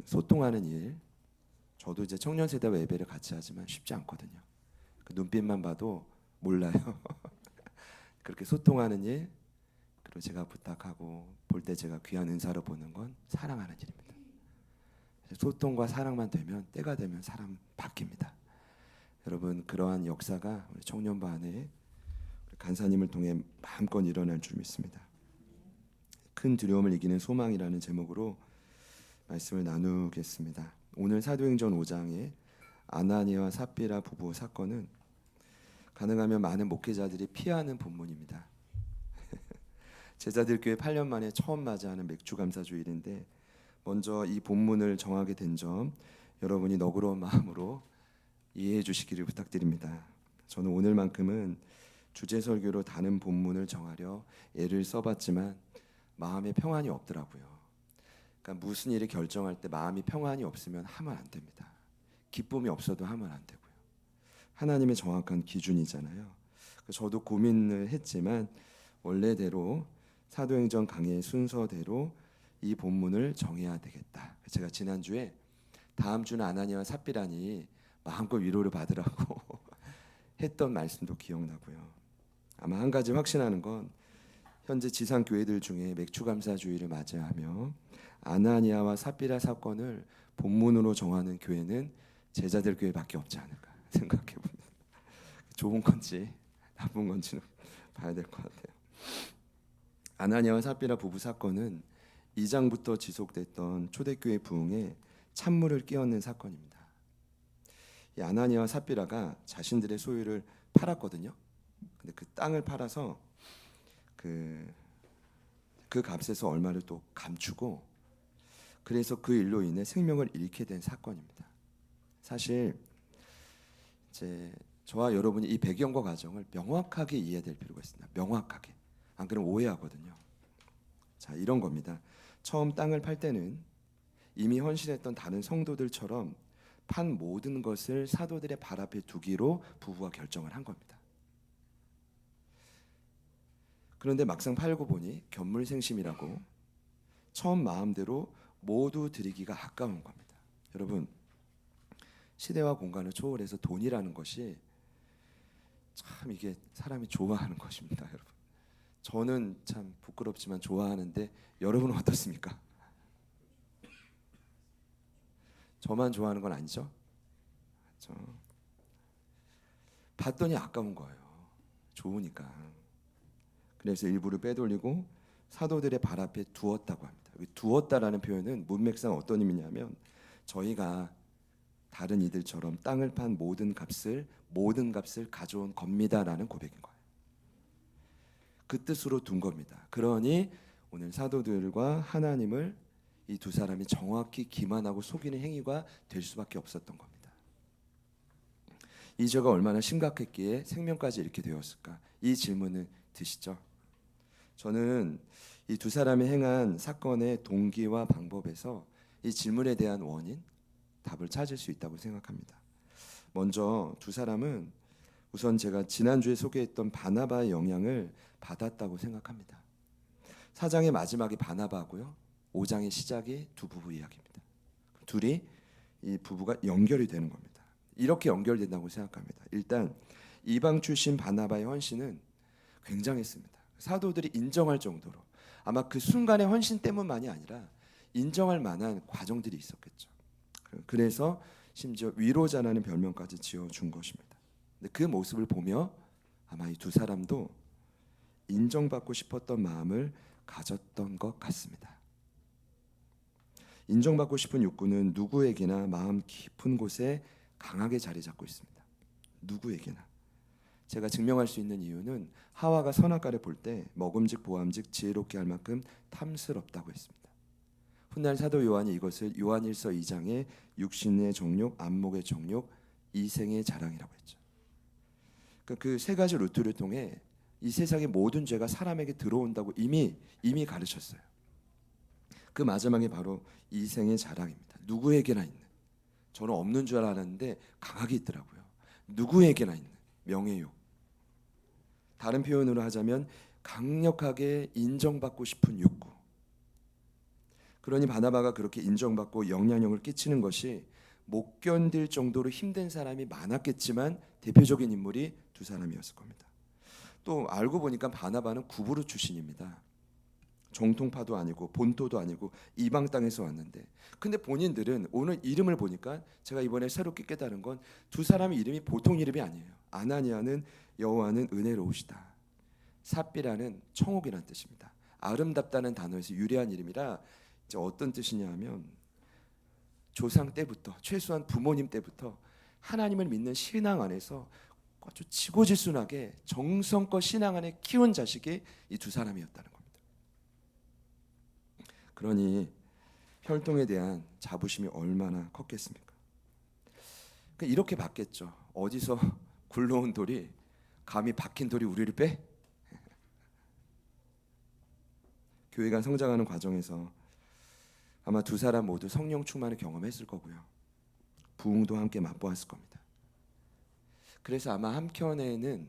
소통하는 일, 저도 이제 청년 세대와 예배를 같이 하지만 쉽지 않거든요. 그 눈빛만 봐도 몰라요. 그렇게 소통하는 일, 그리고 제가 부탁하고 볼 때 제가 귀한 은사로 보는 건 사랑하는 일입니다. 소통과 사랑만 되면, 때가 되면 사람 바뀝니다. 여러분, 그러한 역사가 우리 청년부 안에 간사님을 통해 마음껏 일어날 줄 믿습니다. 큰 두려움을 이기는 소망이라는 제목으로 말씀을 나누겠습니다. 오늘 사도행전 5장의 아나니아와 삽비라 부부 사건은 가능하면 많은 목회자들이 피하는 본문입니다. 제자들 교회 8년 만에 처음 맞이하는 맥주감사주일인데 먼저 이 본문을 정하게 된 점 여러분이 너그러운 마음으로 이해해 주시기를 부탁드립니다. 저는 오늘만큼은 주제 설교로 다른 본문을 정하려 애를 써봤지만 마음에 평안이 없더라고요. 그러니까 무슨 일을 결정할 때 마음이 평안이 없으면 하면 안 됩니다. 기쁨이 없어도 하면 안 되고요. 하나님의 정확한 기준이잖아요. 저도 고민을 했지만 원래대로 사도행전 강의 순서대로 이 본문을 정해야 되겠다. 제가 지난주에 다음 주는 아나니아와 삽비라니 마음껏 위로를 받으라고 했던 말씀도 기억나고요. 아마 한 가지 확신하는 건 현재 지상 교회들 중에 맥주감사주의를 맞이하며 아나니아와 삽비라 사건을 본문으로 정하는 교회는 제자들 교회밖에 없지 않을까 생각해 봅니다. 좋은 건지 나쁜 건지는 봐야 될 것 같아요. 아나니아와 삽비라 부부 사건은 2장부터 지속됐던 초대교회 부흥에 찬물을 끼얹는 사건입니다. 이 아나니아와 삽비라가 자신들의 소유를 팔았거든요. 근데 그 땅을 팔아서 그 값에서 얼마를 또 감추고 그래서 그 일로 인해 생명을 잃게 된 사건입니다. 사실 이제 저와 여러분이 이 배경과 과정을 명확하게 이해될 필요가 있습니다. 명확하게. 안 그러면 오해하거든요. 자, 이런 겁니다. 처음 땅을 팔 때는 이미 헌신했던 다른 성도들처럼 판 모든 것을 사도들의 발 앞에 두기로 부부가 결정을 한 겁니다. 그런데 막상 팔고 보니 견물생심이라고 처음 마음대로 모두 드리기가 아까운 겁니다. 여러분, 시대와 공간을 초월해서 돈이라는 것이 참 이게 사람이 좋아하는 것입니다, 여러분. 저는 참 부끄럽지만 좋아하는데 여러분은 어떻습니까? 저만 좋아하는 건 아니죠? 그렇죠? 봤더니 아까운 거예요. 좋으니까. 그래서 일부를 빼돌리고 사도들의 발 앞에 두었다고 합니다. 두었다라는 표현은 문맥상 어떤 의미냐면 저희가 다른 이들처럼 땅을 판 모든 값을 가져온 겁니다라는 고백인 거예요. 그 뜻으로 둔 겁니다. 그러니 오늘 사도들과 하나님을 이 두 사람이 정확히 기만하고 속이는 행위가 될 수밖에 없었던 겁니다. 이 죄가 얼마나 심각했기에 생명까지 잃게 되었을까? 이 질문을 드시죠. 저는 이 두 사람이 행한 사건의 동기와 방법에서 이 질문에 대한 원인, 답을 찾을 수 있다고 생각합니다. 먼저 두 사람은 우선 제가 지난주에 소개했던 바나바의 영향을 받았다고 생각합니다. 4장의 마지막이 바나바고요. 5장의 시작이 두 부부 이야기입니다. 둘이 이 부부가 연결이 되는 겁니다. 이렇게 연결된다고 생각합니다. 일단 이방 출신 바나바의 헌신은 굉장했습니다. 사도들이 인정할 정도로 아마 그 순간의 헌신 때문만이 아니라 인정할 만한 과정들이 있었겠죠. 그래서 심지어 위로자라는 별명까지 지어준 것입니다. 근데 그 모습을 보며 아마 이 두 사람도 인정받고 싶었던 마음을 가졌던 것 같습니다. 인정받고 싶은 욕구는 누구에게나 마음 깊은 곳에 강하게 자리 잡고 있습니다. 누구에게나. 제가 증명할 수 있는 이유는 하와가 선악과를 볼 때 먹음직 보암직 지혜롭게 할 만큼 탐스럽다고 했습니다. 훗날 사도 요한이 이것을 요한일서 2장에 육신의 정욕, 안목의 정욕, 이생의 자랑이라고 했죠. 그 세 가지 루트를 통해 이 세상의 모든 죄가 사람에게 들어온다고 이미 가르쳤어요. 그 마지막이 바로 이생의 자랑입니다. 누구에게나 있는, 저는 없는 줄 알았는데 강하게 있더라고요. 누구에게나 있는 명예욕. 다른 표현으로 하자면 강력하게 인정받고 싶은 욕구. 그러니 바나바가 그렇게 인정받고 영향력을 끼치는 것이 못 견딜 정도로 힘든 사람이 많았겠지만 대표적인 인물이 두 사람이었을 겁니다. 또 알고 보니까 바나바는 구브르 출신입니다. 정통파도 아니고 본토도 아니고 이방 땅에서 왔는데, 근데 본인들은 오늘 이름을 보니까 제가 이번에 새롭게 깨달은 건 두 사람의 이름이 보통 이름이 아니에요. 아나니아는 여호와는 은혜로우시다, 삽비라는 청옥이라는 뜻입니다. 아름답다는 단어에서 유래한 이름이라 이제 어떤 뜻이냐면 조상 때부터, 최소한 부모님 때부터 하나님을 믿는 신앙 안에서 아주 지고지순하게 정성껏 신앙 안에 키운 자식이 이 두 사람이었다는 겁니다. 그러니 혈통에 대한 자부심이 얼마나 컸겠습니까? 이렇게 봤겠죠. 어디서 굴러온 돌이 감히 박힌 돌이 우리를 빼? 교회가 성장하는 과정에서 아마 두 사람 모두 성령 충만을 경험했을 거고요. 부흥도 함께 맛보았을 겁니다. 그래서 아마 한켠에는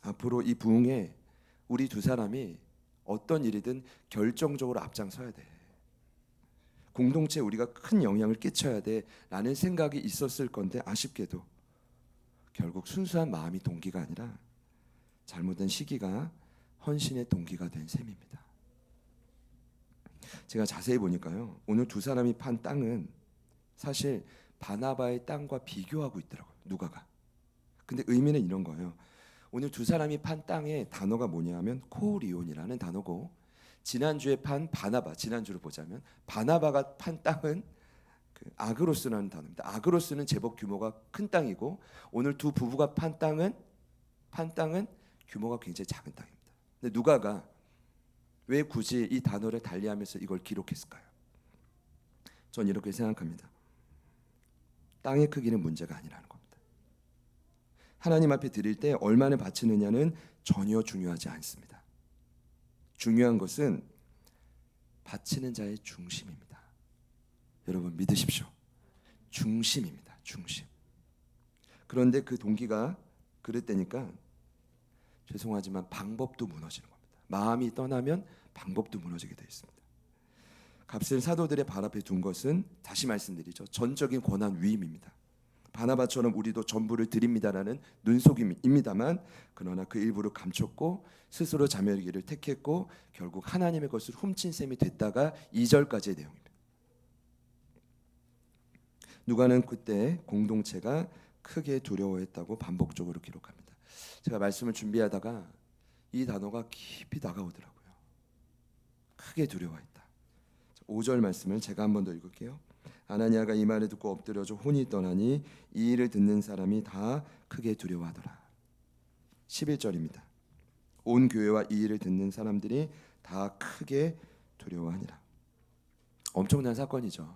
앞으로 이 부흥에 우리 두 사람이 어떤 일이든 결정적으로 앞장서야 돼, 공동체에 우리가 큰 영향을 끼쳐야 돼라는 생각이 있었을 건데, 아쉽게도 결국 순수한 마음이 동기가 아니라 잘못된 시기가 헌신의 동기가 된 셈입니다. 제가 자세히 보니까요, 오늘 두 사람이 판 땅은 사실 바나바의 땅과 비교하고 있더라고요, 누가가. 근데 의미는 이런 거예요. 오늘 두 사람이 판 땅의 단어가 뭐냐면 코리온이라는 단어고, 지난주에 판 바나바, 지난주로 보자면 바나바가 판 땅은 그 아그로스라는 단어입니다. 아그로스는 제법 규모가 큰 땅이고, 오늘 두 부부가 판 땅은 규모가 굉장히 작은 땅입니다. 근데 누가가 왜 굳이 이 단어를 달리하면서 이걸 기록했을까요? 전 이렇게 생각합니다. 땅의 크기는 문제가 아니라는 겁니다. 하나님 앞에 드릴 때 얼마나 바치느냐는 전혀 중요하지 않습니다. 중요한 것은 바치는 자의 중심입니다. 여러분 믿으십시오. 중심입니다. 중심. 그런데 그 동기가 그릇되니까 죄송하지만 방법도 무너지는 겁니다. 마음이 떠나면 방법도 무너지게 되어 있습니다. 값을 사도들의 발 앞에 둔 것은 다시 말씀드리죠, 전적인 권한 위임입니다. 바나바처럼 우리도 전부를 드립니다라는 눈속임입니다만, 그러나 그 일부를 감췄고 스스로 자멸기를 택했고 결국 하나님의 것을 훔친 셈이 됐다가 2절까지의 내용입니다. 누가는 그때 공동체가 크게 두려워했다고 반복적으로 기록합니다. 제가 말씀을 준비하다가 이 단어가 깊이 다가오더라고요. 크게 두려워했다. 5절 말씀을 제가 한 번 더 읽을게요. 아나니아가 이 말을 듣고 엎드려져 혼이 떠나니 이 일을 듣는 사람이 다 크게 두려워하더라. 11절입니다. 온 교회와 이 일을 듣는 사람들이 다 크게 두려워하니라. 엄청난 사건이죠.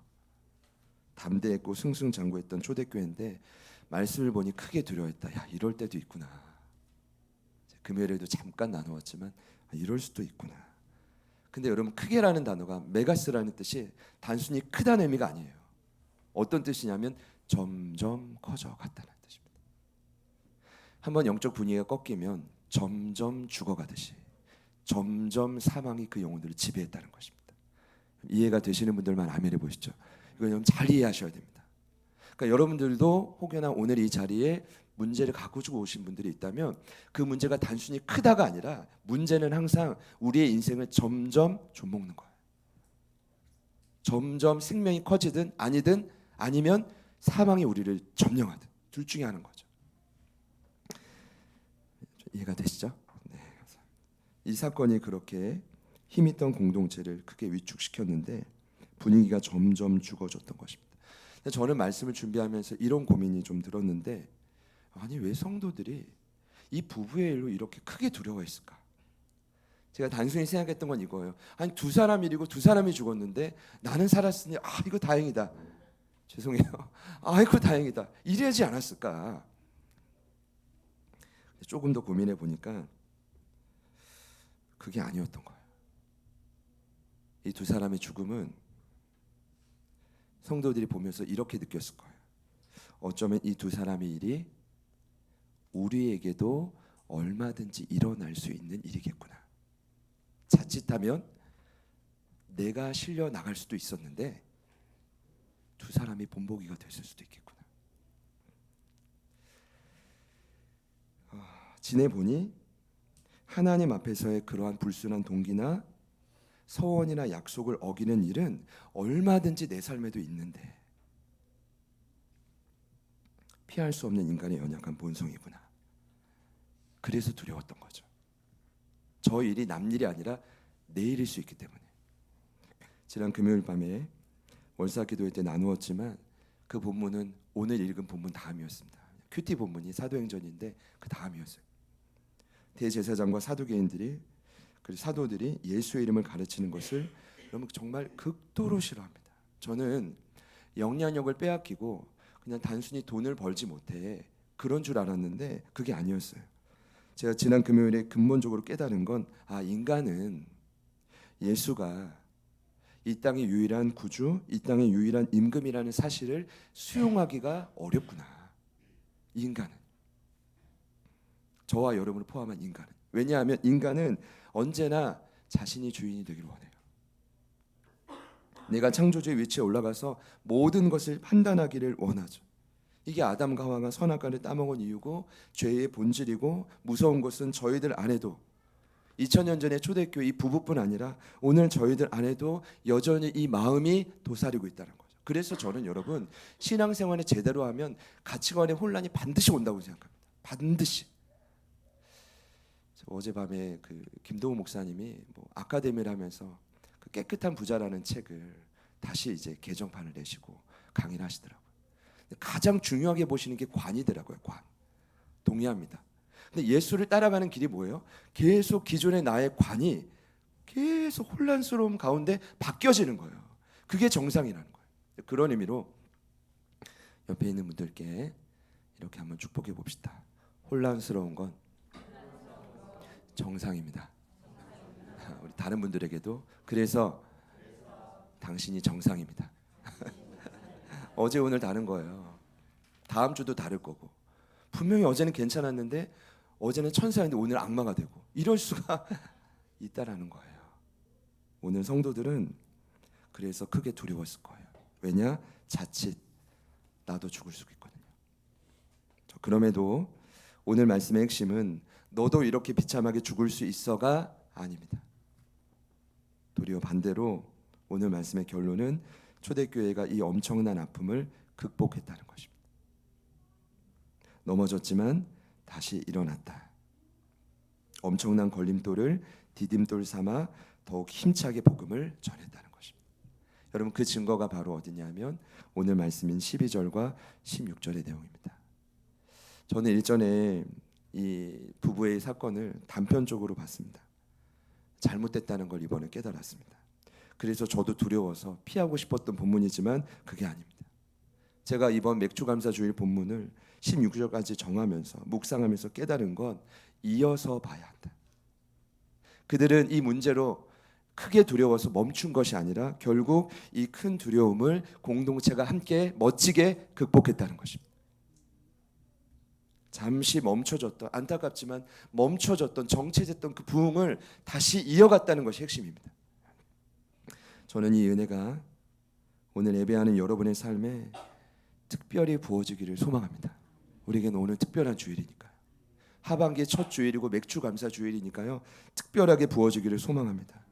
담대했고 승승장구했던 초대교회인데 말씀을 보니 크게 두려워했다. 야, 이럴 때도 있구나. 금요일에도 잠깐 나누었지만 이럴 수도 있구나. 근데 여러분, 크게라는 단어가 메가스라는 뜻이 단순히 크다는 의미가 아니에요. 어떤 뜻이냐면 점점 커져갔다는 뜻입니다. 한번 영적 분위기가 꺾이면 점점 죽어가듯이 점점 사망이 그 영혼들을 지배했다는 것입니다. 이해가 되시는 분들만 아멘 해보시죠. 이거 여러분 잘 이해하셔야 됩니다. 그러니까 여러분들도 혹여나 오늘 이 자리에 문제를 가지고 오신 분들이 있다면 그 문제가 단순히 크다가 아니라 문제는 항상 우리의 인생을 점점 좀먹는 거예요. 점점 생명이 커지든 아니든, 아니면 사망이 우리를 점령하든, 둘 중에 하는 거죠. 이해가 되시죠? 네, 감사합니다. 이 사건이 그렇게 힘있던 공동체를 크게 위축시켰는데 분위기가 점점 죽어졌던 것입니다. 저는 말씀을 준비하면서 이런 고민이 좀 들었는데, 아니 왜 성도들이 이 부부의 일로 이렇게 크게 두려워했을까? 제가 단순히 생각했던 건 이거예요. 아니 두 사람 일이고 두 사람이 죽었는데 나는 살았으니 이거 다행이다. 죄송해요. 이거 다행이다. 이래야지 않았을까? 조금 더 고민해 보니까 그게 아니었던 거예요. 이 두 사람의 죽음은 성도들이 보면서 이렇게 느꼈을 거예요. 어쩌면 이 두 사람의 일이 우리에게도 얼마든지 일어날 수 있는 일이겠구나. 자칫하면 내가 실려 나갈 수도 있었는데 두 사람이 본보기가 됐을 수도 있겠구나. 지내보니 하나님 앞에서의 그러한 불순한 동기나 서원이나 약속을 어기는 일은 얼마든지 내 삶에도 있는데 피할 수 없는 인간의 연약한 본성이구나. 그래서 두려웠던 거죠. 저 일이 남 일이 아니라 내 일일 수 있기 때문에. 지난 금요일 밤에 월사 기도회 때 나누었지만 그 본문은 오늘 읽은 본문 다음이었습니다. 큐티 본문이 사도행전인데 그 다음이었어요. 대제사장과 사두개인들이 그리고 사도들이 예수의 이름을 가르치는 것을 여러분 정말 극도로 싫어합니다. 저는 영향력을 빼앗기고 그냥 단순히 돈을 벌지 못해 그런 줄 알았는데 그게 아니었어요. 제가 지난 금요일에 근본적으로 깨달은 건 인간은 예수가 이 땅의 유일한 구주, 이 땅의 유일한 임금이라는 사실을 수용하기가 어렵구나. 인간은, 저와 여러분을 포함한 인간은. 왜냐하면 인간은 언제나 자신이 주인이 되기를 원해요. 내가 창조주의 위치에 올라가서 모든 것을 판단하기를 원하죠. 이게 아담과 하와가 선악과를 따먹은 이유고 죄의 본질이고, 무서운 것은 저희들 안에도 2000년 전의 초대교회 이 부부뿐 아니라 오늘 저희들 안에도 여전히 이 마음이 도사리고 있다는 거죠. 그래서 저는 여러분 신앙생활을 제대로 하면 가치관의 혼란이 반드시 온다고 생각합니다. 반드시. 어젯밤에 그 김동우 목사님이 아카데미를 하면서 그 깨끗한 부자라는 책을 다시 이제 개정판을 내시고 강의를 하시더라고요. 가장 중요하게 보시는 게 관이더라고요. 관. 동의합니다. 근데 예수를 따라가는 길이 뭐예요? 계속 기존의 나의 관이 계속 혼란스러움 가운데 바뀌어지는 거예요. 그게 정상이라는 거예요. 그런 의미로 옆에 있는 분들께 이렇게 한번 축복해 봅시다. 혼란스러운 건 정상입니다. 우리 다른 분들에게도 그래서 당신이 정상입니다. 어제 오늘 다른 거예요. 다음 주도 다를 거고, 분명히 어제는 괜찮았는데 어제는 천사인데 오늘 악마가 되고, 이럴 수가 있다라는 거예요. 오늘 성도들은 그래서 크게 두려웠을 거예요. 왜냐? 자칫 나도 죽을 수 있거든요. 그럼에도 오늘 말씀의 핵심은 너도 이렇게 비참하게 죽을 수 있어가 아닙니다. 도리어 반대로 오늘 말씀의 결론은 초대교회가 이 엄청난 아픔을 극복했다는 것입니다. 넘어졌지만 다시 일어났다. 엄청난 걸림돌을 디딤돌 삼아 더욱 힘차게 복음을 전했다는 것입니다. 여러분 그 증거가 바로 어디냐면 오늘 말씀인 12절과 16절의 내용입니다. 저는 일전에 이 부부의 사건을 단편적으로 봤습니다. 잘못됐다는 걸 이번에 깨달았습니다. 그래서 저도 두려워서 피하고 싶었던 본문이지만 그게 아닙니다. 제가 이번 맥주감사주일 본문을 16절까지 정하면서 묵상하면서 깨달은 건 이어서 봐야 한다. 그들은 이 문제로 크게 두려워서 멈춘 것이 아니라 결국 이 큰 두려움을 공동체가 함께 멋지게 극복했다는 것입니다. 잠시 멈춰졌던, 안타깝지만 멈춰졌던, 정체됐던 그 부흥을 다시 이어갔다는 것이 핵심입니다. 저는 이 은혜가 오늘 예배하는 여러분의 삶에 특별히 부어지기를 소망합니다. 우리에게는 오늘 특별한 주일이니까요. 하반기 첫 주일이고 맥주 감사 주일이니까요. 특별하게 부어지기를 소망합니다.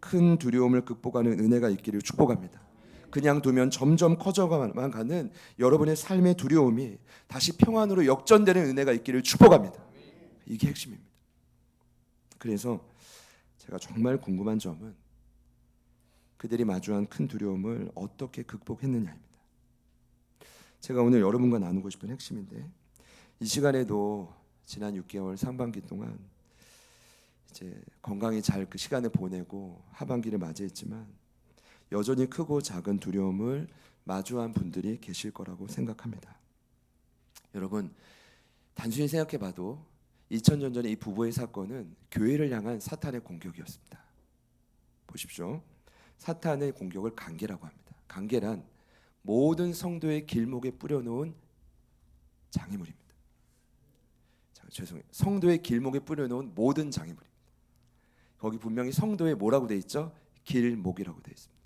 큰 두려움을 극복하는 은혜가 있기를 축복합니다. 그냥 두면 점점 커져만 가는 여러분의 삶의 두려움이 다시 평안으로 역전되는 은혜가 있기를 축복합니다. 이게 핵심입니다. 그래서 제가 정말 궁금한 점은 그들이 마주한 큰 두려움을 어떻게 극복했느냐입니다. 제가 오늘 여러분과 나누고 싶은 핵심인데, 이 시간에도 지난 6개월 상반기 동안 이제 건강히 잘 그 시간을 보내고 하반기를 맞이했지만 여전히 크고 작은 두려움을 마주한 분들이 계실 거라고 생각합니다. 여러분 단순히 생각해봐도 2000년 전에 이 부부의 사건은 교회를 향한 사탄의 공격이었습니다. 보십시오. 사탄의 공격을 관계라고 합니다. 관계란 모든 성도의 길목에 뿌려놓은 장애물입니다. 죄송해요. 성도의 길목에 뿌려놓은 모든 장애물입니다. 거기 분명히 성도의 뭐라고 돼 있죠? 길목이라고 되어 있습니다.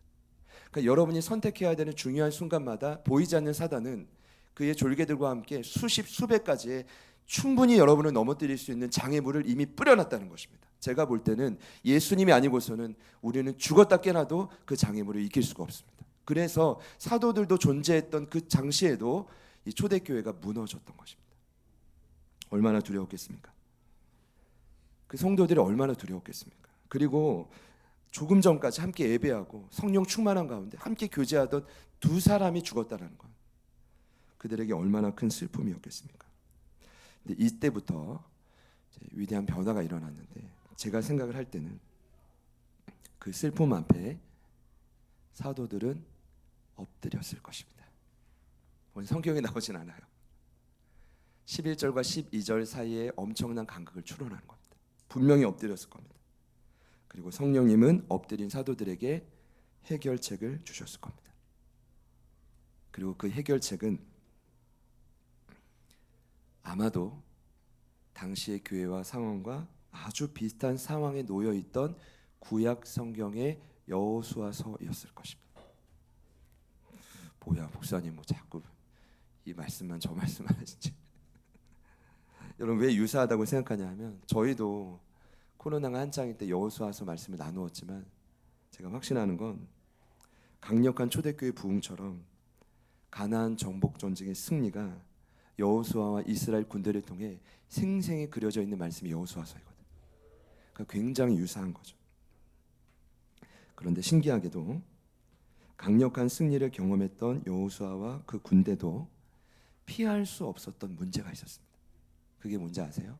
그러니까 여러분이 선택해야 되는 중요한 순간마다 보이지 않는 사단은 그의 졸개들과 함께 수십 수백 가지의 충분히 여러분을 넘어뜨릴 수 있는 장애물을 이미 뿌려놨다는 것입니다. 제가 볼 때는 예수님이 아니고서는 우리는 죽었다 깨나도 그 장애물을 이길 수가 없습니다. 그래서 사도들도 존재했던 그 당시에도 이 초대교회가 무너졌던 것입니다. 얼마나 두려웠겠습니까? 그 성도들이 얼마나 두려웠겠습니까? 그리고 조금 전까지 함께 예배하고 성령 충만한 가운데 함께 교제하던 두 사람이 죽었다는 것, 그들에게 얼마나 큰 슬픔이었겠습니까? 근데 이때부터 위대한 변화가 일어났는데, 제가 생각을 할 때는 그 슬픔 앞에 사도들은 엎드렸을 것입니다. 오늘 성경에 나오진 않아요. 11절과 12절 사이에 엄청난 간극을 추론하는 겁니다. 분명히 엎드렸을 겁니다. 그리고 성령님은 엎드린 사도들에게 해결책을 주셨을 겁니다. 그리고 그 해결책은 아마도 당시의 교회와 상황과 아주 비슷한 상황에 놓여 있던 구약 성경의 여호수아서였을 것입니다. 뭐야 목사님 뭐 자꾸 이 말씀만 저 말씀만 하시지. 여러분 왜 유사하다고 생각하냐 하면, 저희도 코로나가 한창일 때 여호수아서 말씀을 나누었지만 제가 확신하는 건 강력한 초대교회 부흥처럼 가나안 정복 전쟁의 승리가 여호수아와 이스라엘 군대를 통해 생생히 그려져 있는 말씀이 여호수아서이거든요. 그러니까 굉장히 유사한 거죠. 그런데 신기하게도 강력한 승리를 경험했던 여호수아와 그 군대도 피할 수 없었던 문제가 있었습니다. 그게 뭔지 아세요?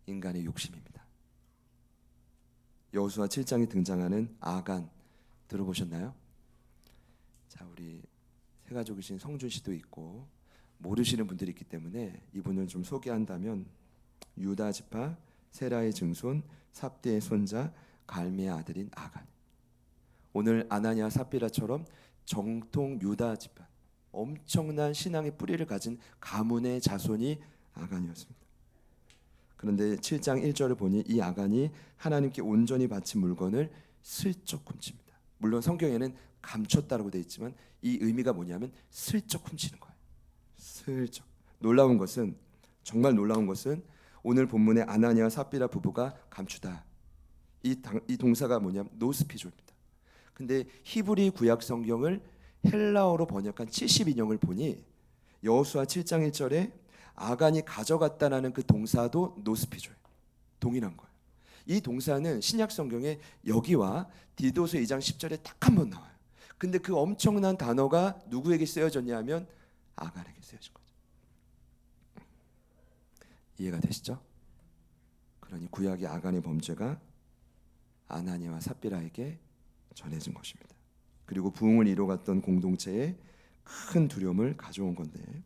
인간의 욕심입니다. 여호수아 7장에 등장하는 아간 들어보셨나요? 자, 우리 새가족이신 성준 씨도 있고 모르시는 분들이 있기 때문에 이분을 좀 소개한다면, 유다 지파 세라의 증손 삽디의 손자 갈미의 아들인 아간. 오늘 아나니아 삽비라처럼 정통 유다 지파, 엄청난 신앙의 뿌리를 가진 가문의 자손이 아간이었습니다. 그런데 7장 1절을 보니 이 아간이 하나님께 온전히 바친 물건을 슬쩍 훔칩니다. 물론 성경에는 감췄다라고 되어 있지만 이 의미가 뭐냐면 슬쩍 훔치는 거예요. 슬쩍. 놀라운 것은, 정말 놀라운 것은 오늘 본문의 아나니아와 삽비라 부부가 감추다, 이 동사가 뭐냐면 노스피조입니다. 근데 히브리 구약 성경을 헬라어로 번역한 72년을 보니 여호수아 7장 1절에 아간이 가져갔다라는 그 동사도 노스피조예요. 동일한 거예요. 이 동사는 신약 성경에 여기와 디도서 2장 10절에 딱 한 번 나와요. 근데 그 엄청난 단어가 누구에게 쓰여졌냐면 아간에게 쓰여진 거죠. 이해가 되시죠? 그러니 구약의 아간의 범죄가 아나니아와 삽비라에게 전해진 것입니다. 그리고 부흥을 이뤄갔던 공동체에 큰 두려움을 가져온 건데,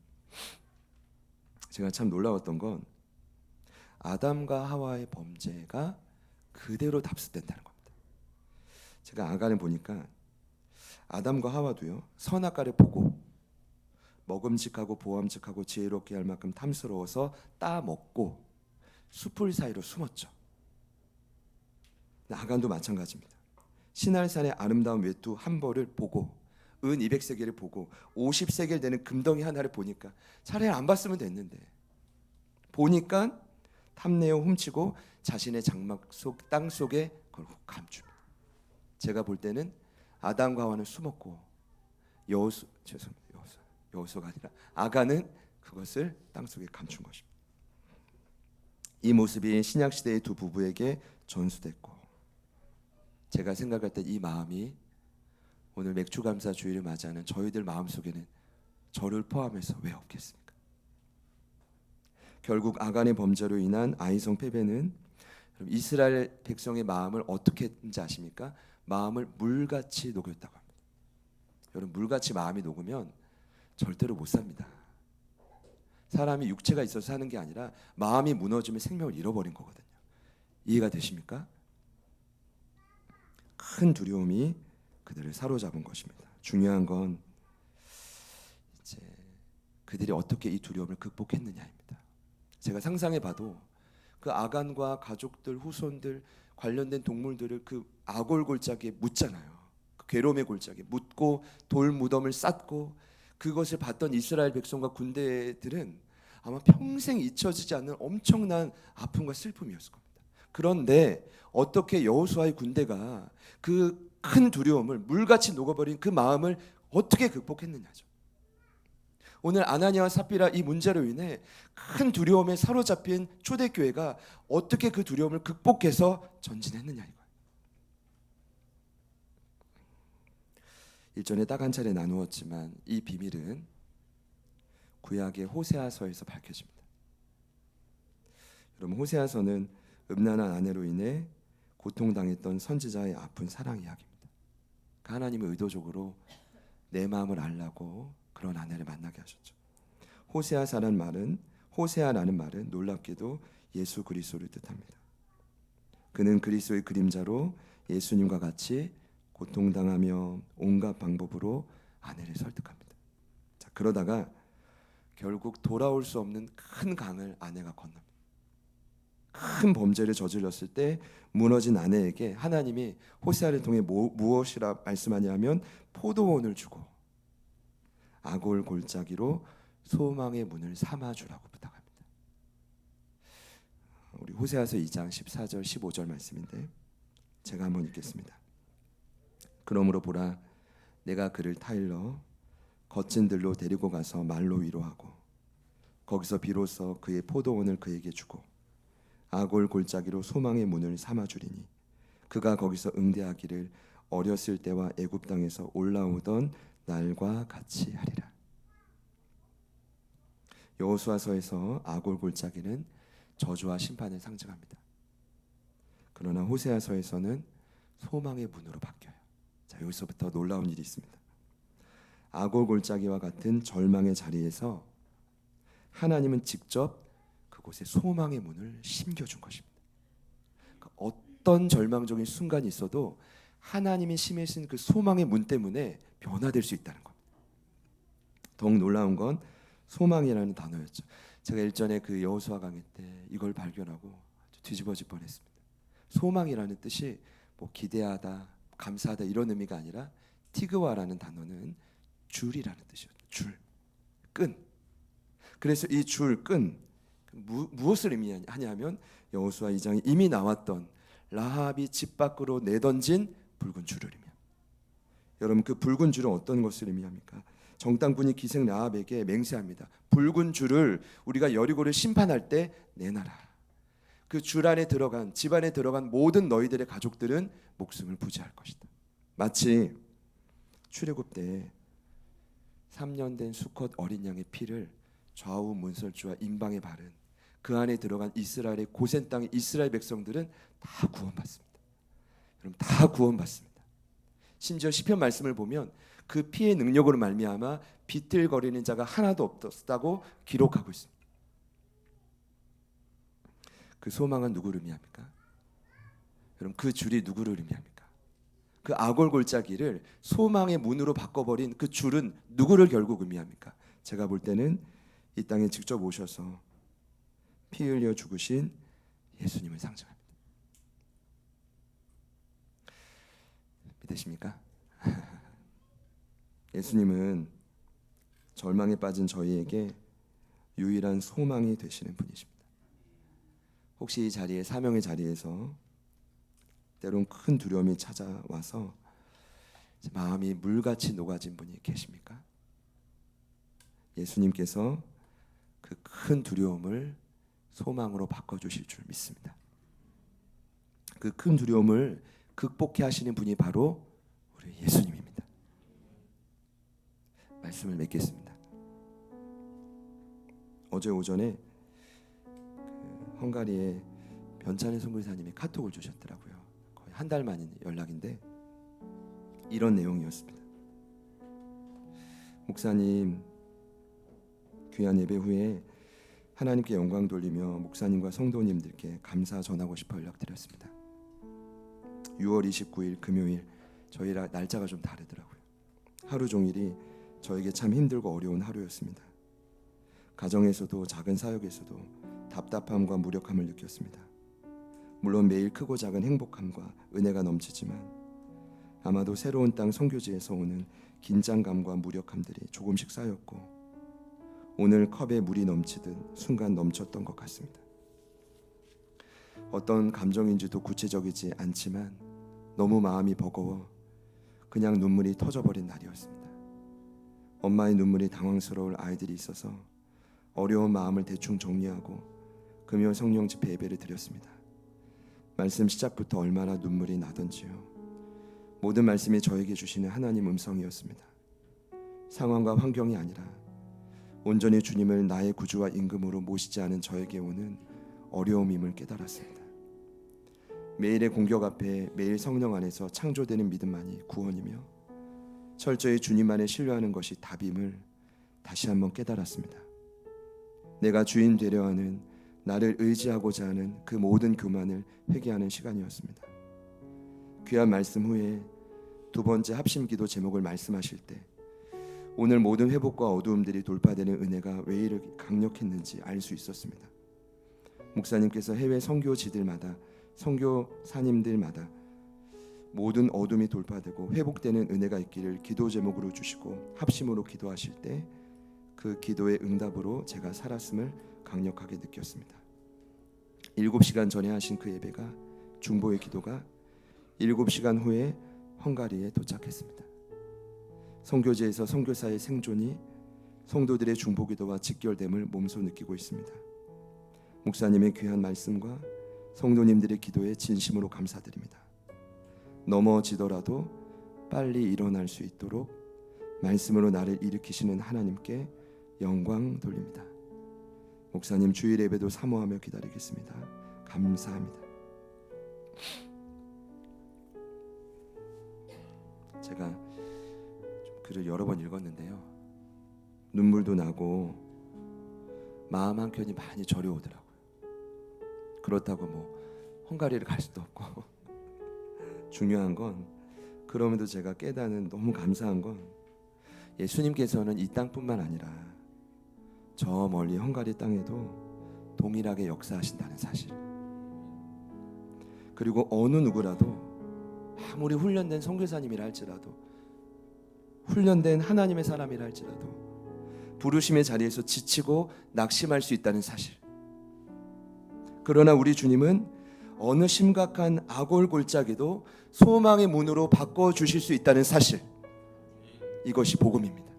제가 참 놀라웠던 건 아담과 하와의 범죄가 그대로 답습된다는 겁니다. 제가 아간을 보니까 아담과 하와도요, 선악과를 보고 먹음직하고 보암직하고 지혜롭게 할 만큼 탐스러워서 따 먹고 숲을 사이로 숨었죠. 아간도 마찬가지입니다. 시날산의 아름다운 외투 한 벌을 보고 은 200세겔을 보고 50세겔 되는 금덩이 하나를 보니까 차라리 안 봤으면 됐는데, 보니까 탐내어 훔치고 자신의 장막 속 땅 속에 그걸 감춥니다. 제가 볼 때는 아담과 하와는 숨었고 여호수아가 아니라 아간은 그것을 땅 속에 감춘 것입니다. 이 모습이 신약 시대의 두 부부에게 전수됐고, 제가 생각할 때 이 마음이 오늘 맥주감사 주일을 맞이하는 저희들 마음속에는 저를 포함해서 왜 없겠습니까? 결국 아간의 범죄로 인한 아이성 패배는 이스라엘 백성의 마음을 어떻게 했는지 아십니까? 마음을 물같이 녹였다고 합니다. 여러분, 물같이 마음이 녹으면 절대로 못 삽니다. 사람이 육체가 있어서 사는 게 아니라 마음이 무너지면 생명을 잃어버린 거거든요. 이해가 되십니까? 큰 두려움이 그들을 사로잡은 것입니다. 중요한 건 이제 그들이 어떻게 이 두려움을 극복했느냐입니다. 제가 상상해 봐도 그 아간과 가족들, 후손들 관련된 동물들을 그 아골 골짜기에 묻잖아요. 그 괴로움의 골짜기에 묻고 돌 무덤을 쌓고 그것을 봤던 이스라엘 백성과 군대들은 아마 평생 잊혀지지 않는 엄청난 아픔과 슬픔이었을 겁니다. 그런데 어떻게 여호수아의 군대가 그 큰 두려움을 물같이 녹아버린 그 마음을 어떻게 극복했느냐죠. 오늘 아나니아와 삽비라 이 문제로 인해 큰 두려움에 사로잡힌 초대교회가 어떻게 그 두려움을 극복해서 전진했느냐 이거예요. 일전에 딱 한 차례 나누었지만 이 비밀은 구약의 호세아서에서 밝혀집니다. 여러분, 호세아서는 음란한 아내로 인해 고통당했던 선지자의 아픈 사랑 이야기입니다. 하나님은 의도적으로 내 마음을 알라고 그런 아내를 만나게 하셨죠. 호세아라는 말은 놀랍게도 예수 그리스도를 뜻합니다. 그는 그리스도의 그림자로 예수님과 같이 고통당하며 온갖 방법으로 아내를 설득합니다. 자, 그러다가 결국 돌아올 수 없는 큰 강을 아내가 건넙니다. 큰 범죄를 저질렀을 때 무너진 아내에게 하나님이 호세아를 통해 무엇이라 말씀하냐면 포도원을 주고 아골 골짜기로 소망의 문을 삼아주라고 부탁합니다. 우리 호세아서 2장 14절 15절 말씀인데 제가 한번 읽겠습니다. 그러므로 보라, 내가 그를 타일러 거친 들로 데리고 가서 말로 위로하고 거기서 비로소 그의 포도원을 그에게 주고 아골 골짜기로 소망의 문을 삼아주리니 그가 거기서 응대하기를 어렸을 때와 애굽 땅에서 올라오던 날과 같이 하리라. 여호수아서에서 아골 골짜기는 저주와 심판을 상징합니다. 그러나 호세아서에서는 소망의 문으로 바뀌어요. 자, 여기서부터 놀라운 일이 있습니다. 아골 골짜기와 같은 절망의 자리에서 하나님은 직접 그곳에 소망의 문을 심겨준 것입니다. 그러니까 어떤 절망적인 순간이 있어도 하나님이 심으신 그 소망의 문 때문에 변화될 수 있다는 겁니다. 더욱 놀라운 건 소망이라는 단어였죠. 제가 일전에 그 여호수아 강의 때 이걸 발견하고 뒤집어질 뻔했습니다. 소망이라는 뜻이 뭐 기대하다, 감사하다 이런 의미가 아니라 티그와라는 단어는 줄이라는 뜻이었죠. 줄, 끈. 그래서 이 줄, 끈 무엇을 의미하냐면 여호수아 2장에 이미 나왔던 라합이 집 밖으로 내던진 붉은 줄을 의미합니다. 여러분, 그 붉은 줄은 어떤 것을 의미합니까? 정탐꾼이 기생 라합에게 맹세합니다. 붉은 줄을 우리가 여리고를 심판할 때 내놔라. 그 줄 안에 들어간, 집 안에 들어간 모든 너희들의 가족들은 목숨을 부지할 것이다. 마치 출애굽 때 3년 된 수컷 어린 양의 피를 좌우 문설주와 임방에 바른 그 안에 들어간 이스라엘의 고센 땅의 이스라엘 백성들은 다 구원받습니다. 여러분, 다 구원받습니다. 심지어 시편 말씀을 보면 그 피의 능력으로 말미암아 비틀거리는 자가 하나도 없었다고 기록하고 있습니다. 그 소망은 누구를 의미합니까? 여러분, 그 줄이 누구를 의미합니까? 그 아골 골짜기를 소망의 문으로 바꿔버린 그 줄은 누구를 결국 의미합니까? 제가 볼 때는 이 땅에 직접 오셔서 피 흘려 죽으신 예수님을 상징합니다. 믿으십니까? 예수님은 절망에 빠진 저희에게 유일한 소망이 되시는 분이십니다. 혹시 이 자리에, 사명의 자리에서 때론 큰 두려움이 찾아와서 마음이 물같이 녹아진 분이 계십니까? 예수님께서 그 큰 두려움을 소망으로 바꿔주실 줄 믿습니다. 그 큰 두려움을 극복해 하시는 분이 바로 우리 예수님입니다. 말씀을 맺겠습니다. 어제 오전에 헝가리의 변찬일 선교사님이 카톡을 주셨더라고요. 거의 한 달 만인 연락인데 이런 내용이었습니다. 목사님, 귀한 예배 후에 하나님께 영광 돌리며 목사님과 성도님들께 감사 전하고 싶어 연락드렸습니다. 6월 29일 금요일, 저희 날짜가 좀 다르더라고요. 하루 종일이 저에게 참 힘들고 어려운 하루였습니다. 가정에서도 작은 사역에서도 답답함과 무력함을 느꼈습니다. 물론 매일 크고 작은 행복함과 은혜가 넘치지만 아마도 새로운 땅 선교지에서 오는 긴장감과 무력함들이 조금씩 쌓였고 오늘 컵에 물이 넘치듯 순간 넘쳤던 것 같습니다. 어떤 감정인지도 구체적이지 않지만 너무 마음이 버거워 그냥 눈물이 터져버린 날이었습니다. 엄마의 눈물이 당황스러울 아이들이 있어서 어려운 마음을 대충 정리하고 금요 성령 집회 예배를 드렸습니다. 말씀 시작부터 얼마나 눈물이 나던지요. 모든 말씀이 저에게 주시는 하나님 음성이었습니다. 상황과 환경이 아니라 온전히 주님을 나의 구주와 임금으로 모시지 않은 저에게 오는 어려움임을 깨달았습니다. 매일의 공격 앞에 매일 성령 안에서 창조되는 믿음만이 구원이며 철저히 주님 안에 신뢰하는 것이 답임을 다시 한번 깨달았습니다. 내가 주인 되려 하는 나를 의지하고자 하는 그 모든 교만을 회개하는 시간이었습니다. 귀한 말씀 후에 두 번째 합심기도 제목을 말씀하실 때 오늘 모든 회복과 어두움들이 돌파되는 은혜가 왜 이렇게 강력했는지 알 수 있었습니다. 목사님께서 해외 선교지들마다 선교사님들마다 모든 어둠이 돌파되고 회복되는 은혜가 있기를 기도 제목으로 주시고 합심으로 기도하실 때 그 기도의 응답으로 제가 살았음을 강력하게 느꼈습니다. 7시간 전에 하신 그 예배가 중보의 기도가 7시간 후에 헝가리에 도착했습니다. 선교지에서 선교사의 생존이 성도들의 중보기도와 직결됨을 몸소 느끼고 있습니다. 목사님의 귀한 말씀과 성도님들의 기도에 진심으로 감사드립니다. 넘어지더라도 빨리 일어날 수 있도록 말씀으로 나를 일으키시는 하나님께 영광 돌립니다. 목사님 주일 예배도 사모하며 기다리겠습니다. 감사합니다. 제가 글을 여러 번 읽었는데요. 눈물도 나고 마음 한켠이 많이 저려오더라고요. 그렇다고 헝가리를 갈 수도 없고 중요한 건 그럼에도 제가 깨닫는 너무 감사한 건 예수님께서는 이 땅뿐만 아니라 저 멀리 헝가리 땅에도 동일하게 역사하신다는 사실. 그리고 어느 누구라도 아무리 훈련된 선교사님이라 할지라도 훈련된 하나님의 사람이라 할지라도 부르심의 자리에서 지치고 낙심할 수 있다는 사실. 그러나 우리 주님은 어느 심각한 악골골짜기도 소망의 문으로 바꿔주실 수 있다는 사실. 이것이 복음입니다.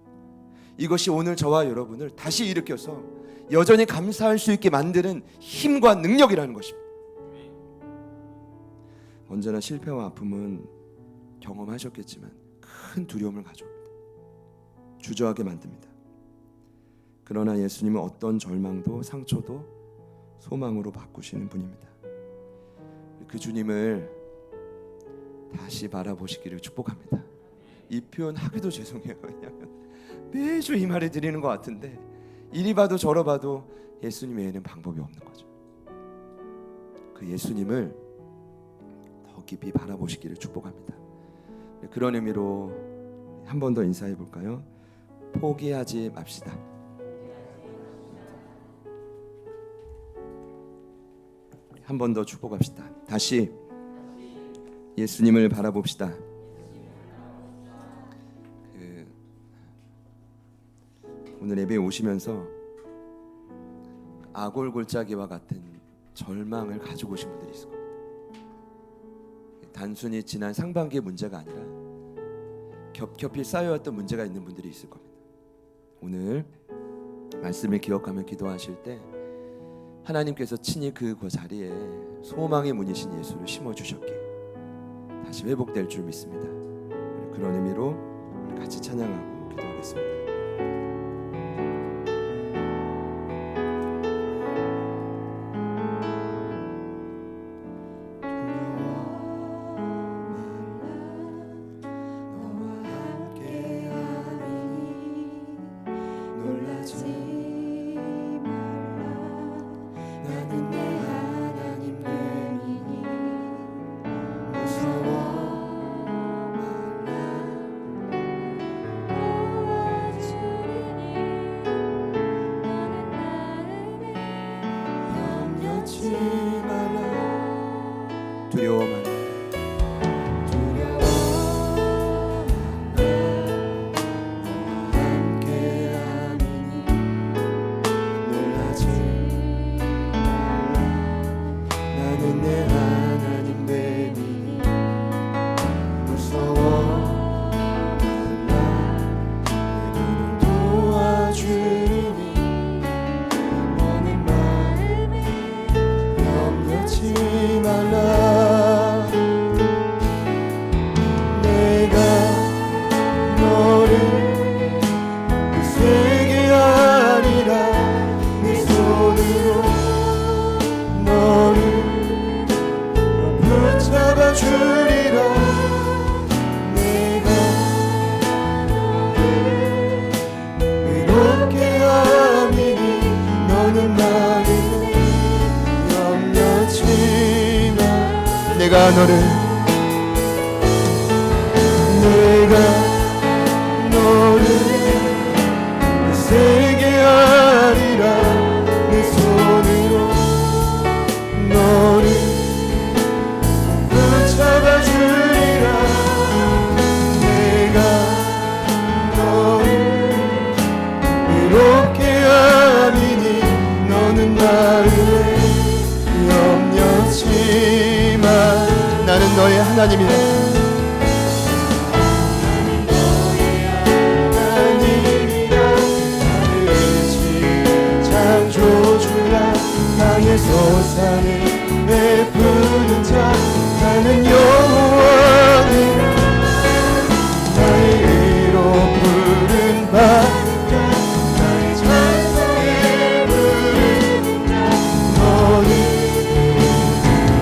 이것이 오늘 저와 여러분을 다시 일으켜서 여전히 감사할 수 있게 만드는 힘과 능력이라는 것입니다. 언제나 실패와 아픔은 경험하셨겠지만 큰 두려움을 가져옵니다. 주저하게 만듭니다. 그러나 예수님은 어떤 절망도 상처도 소망으로 바꾸시는 분입니다. 그 주님을 다시 바라보시기를 축복합니다. 이 표현 하기도 죄송해요. 왜냐하면 매주 이 말을 드리는 것 같은데 이리 봐도 저리 봐도 예수님 외에는 방법이 없는 거죠. 그 예수님을 더 깊이 바라보시기를 축복합니다. 그런 의미로 한 번 더 인사해 볼까요? 포기하지 맙시다. 한 번 더 축복합시다. 다시 예수님을 바라봅시다. 오늘 예배에 오시면서 아골골짜기와 같은 절망을 가지고 오신 분들이 있을 겁니다. 단순히 지난 상반기의 문제가 아니라 겹겹이 쌓여왔던 문제가 있는 분들이 있을 겁니다. 오늘 말씀을 기억하며 기도하실 때 하나님께서 친히 그 자리에 소망의 문이신 예수를 심어주셨기에 다시 회복될 줄 믿습니다. 그런 의미로 같이 찬양하고 기도하겠습니다. 내가 너를 세게 하리라. 내 손으로 너를 붙잡아 주리라. 내가 너를 이롭게 하리니 너는 마음에 염려치마. 나는 너의 하나님이라. 솟아는 베푸는 자 나는 여호와니라. 나의 의로 부른 바 나의 찬송에 부른 자 너는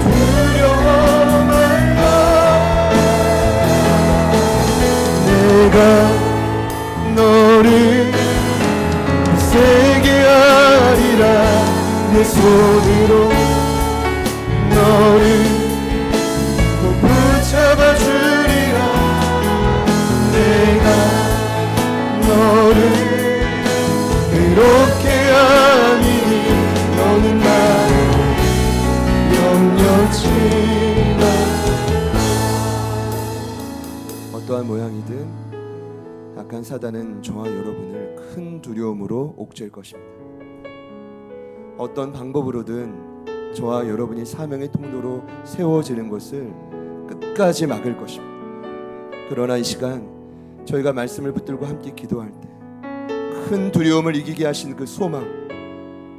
두려워 말라. 내가 너를 세게 하리라. 내 손으로 너를 또 붙잡아 주리라. 내가 너를 이롭게 하리니 너는 나를 염려치마. 어떠한 모양이든 악한 사단은 저와 여러분을 큰 두려움으로 옥죄일 것입니다. 어떤 방법으로든 저와 여러분이 사명의 통로로 세워지는 것을 끝까지 막을 것입니다. 그러나 이 시간 저희가 말씀을 붙들고 함께 기도할 때 큰 두려움을 이기게 하신 그 소망,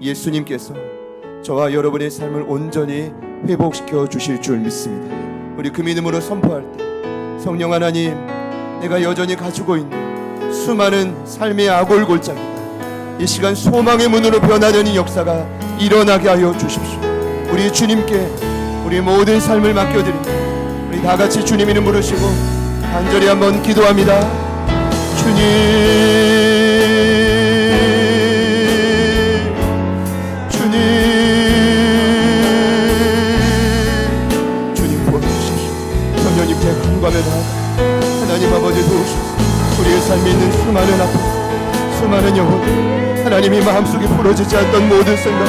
예수님께서 저와 여러분의 삶을 온전히 회복시켜 주실 줄 믿습니다. 우리 그 믿음으로 선포할 때 성령 하나님, 내가 여전히 가지고 있는 수많은 삶의 아골골짜기다. 이 시간 소망의 문으로 변화되는 이 역사가 일어나게 하여 주십시오. 우리 주님께 우리 모든 삶을 맡겨드립니다. 우리 다 같이 주님 이름 부르시고 간절히 한번 기도합니다. 주님, 주님, 주님 도와주십시오. 성령님께 간구하며 나아가 하나님 아버지 도우시옵소서. 우리의 삶에 있는 수많은 아픔, 수많은 영혼, 하나님이 마음속에 풀어지지 않던 모든 생각,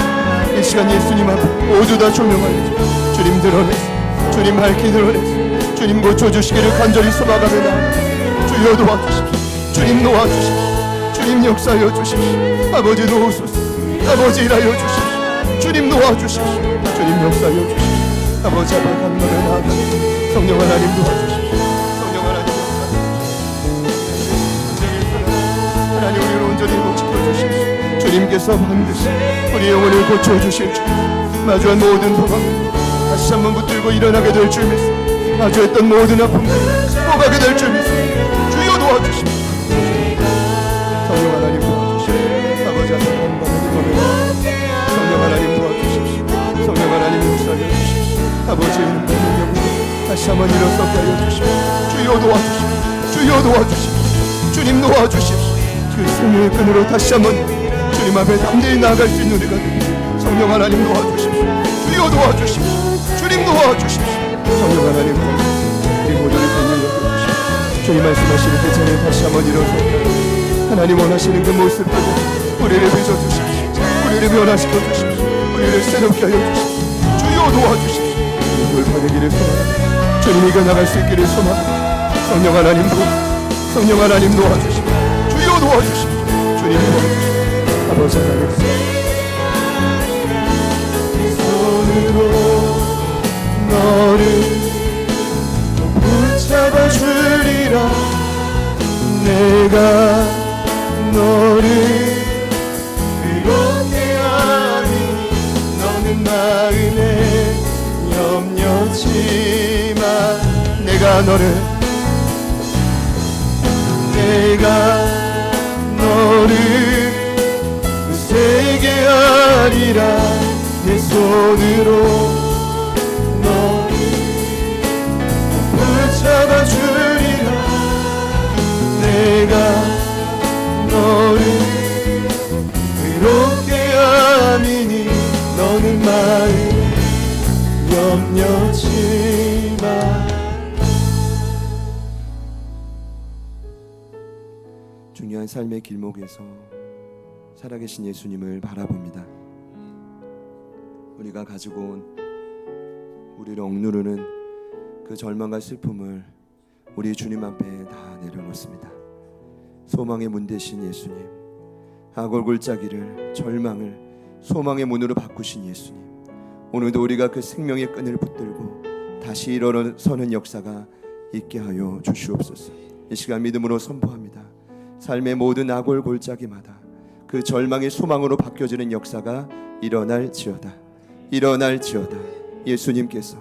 이 시간 예수님 앞에 모두 다 조명하여 주님 드러내서 주님 밝히 드러내서 주님 고쳐주시기를 간절히 소망하며 나아가 주여 도와주십시오. 주님 놓아주십시오. 주님 역사하여 주십시오. 아버지 도우소서. 아버지 일하여 주십시오. 주님 놓아주십시오. 주님 역사하여 주십시오. 아버지 앞에 간절히 나아가 성령 하나님 도와주십시오. 성령 하나님 역사하여 하나님 우리를 온전히 회복시켜 주십시오. 주님께서 반드시 우리 영혼을 고쳐주실 줄, 마주한 모든 도망을 다시 한번 붙들고 일어나게 될 줄 믿습니다. 마주했던 모든 아픔을 회복하게 될 줄 믿습니다. 주여 도와주십시오. 성령 하나님 도와주십시오. 아버지 앞에 건강을 성령 하나님 도와주십시오. 성령 하나님 역사하여 주십시오. 아버지의 능력으로 다시 한번 일어서게 하여 주십시오. 주여 도와주십시오. 주여 도와주십시오. 주님 도와주십시오. 그 생명의 끈으로 다시 한번 주님 앞에 담대히 나아갈 수 있는 우리가 됩니다. 성령 하나님 도와주십시오. 주여 도와주십시오. 주님 도와주십시오. 성령 하나님 도와주십시오. 우리 모두를 긍휼히 여겨주십시오. 주님 말씀하시는 그 전에 다시 한번 일어서 하나님 원하시는 그 모습을 우리를 빚어주십시오. 우리를 변화시켜 주십시오. 우리를 새롭게 하여 주십시오. 주여 도와주십시오. 돌파되기를 소망합니다. 주님 이겨나갈 수 있기를 소망합니다. 성령 하나님 도와주십시오. 성령 하나님 도와주십시오. 주여 도와주십시오. 주님 도와주십시오. 아버지 하나님 손으로 너를 붙잡아 주리라. 내가 너를 이롭게 하니 너는 마음에 염려치마. 내가 너를 세게 하리라. 내 손으로 너를 붙잡아 주리라. 내가 너를 이롭게 하미니 너는 마음에 염려치 중요한 삶의 길목에서 살아계신 예수님을 바라봅니다. 우리가 가지고 온 우리를 억누르는 그 절망과 슬픔을 우리 주님 앞에 다 내려놓습니다. 소망의 문 되신 예수님, 악을 골짜기를 절망을 소망의 문으로 바꾸신 예수님, 오늘도 우리가 그 생명의 끈을 붙들고 다시 일어서는 역사가 있게 하여 주시옵소서. 이 시간 믿음으로 선포합니다. 삶의 모든 악을 골짜기마다 그 절망의 소망으로 바뀌어지는 역사가 일어날지어다. 일어날지어다. 예수님께서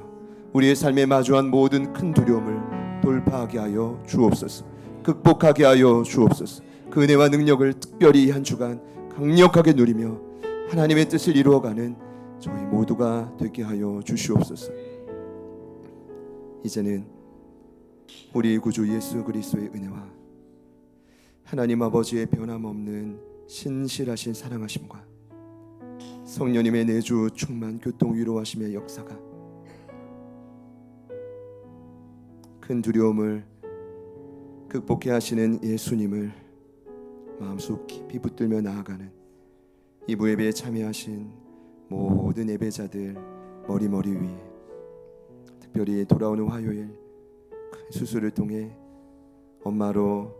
우리의 삶에 마주한 모든 큰 두려움을 돌파하게 하여 주옵소서. 극복하게 하여 주옵소서. 그 은혜와 능력을 특별히 이 한 주간 강력하게 누리며 하나님의 뜻을 이루어가는 저희 모두가 되게 하여 주시옵소서. 이제는 우리 구주 예수 그리스도의 은혜와 하나님 아버지의 변함없는 신실하신 사랑하심과 성령님의 내주 충만 교통 위로하심의 역사가 큰 두려움을 극복해 하시는 예수님을 마음속 깊이 붙들며 나아가는 이부 예배에 참여하신 모든 예배자들 머리 위에, 특별히 돌아오는 화요일 큰 수술을 통해 엄마로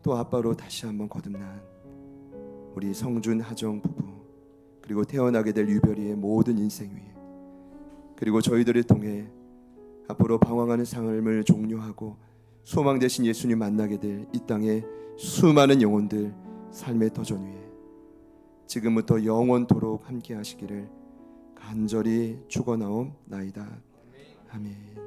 또 아빠로 다시 한번 거듭난 우리 성준 하정 부부, 그리고 태어나게 될 유별이의 모든 인생 위에, 그리고 저희들을 통해 앞으로 방황하는 삶을 종료하고 소망 되신 예수님 만나게 될 이 땅의 수많은 영혼들 삶의 터전 위에 지금부터 영원토록 함께 하시기를 간절히 축원하옵나이다. 아멘.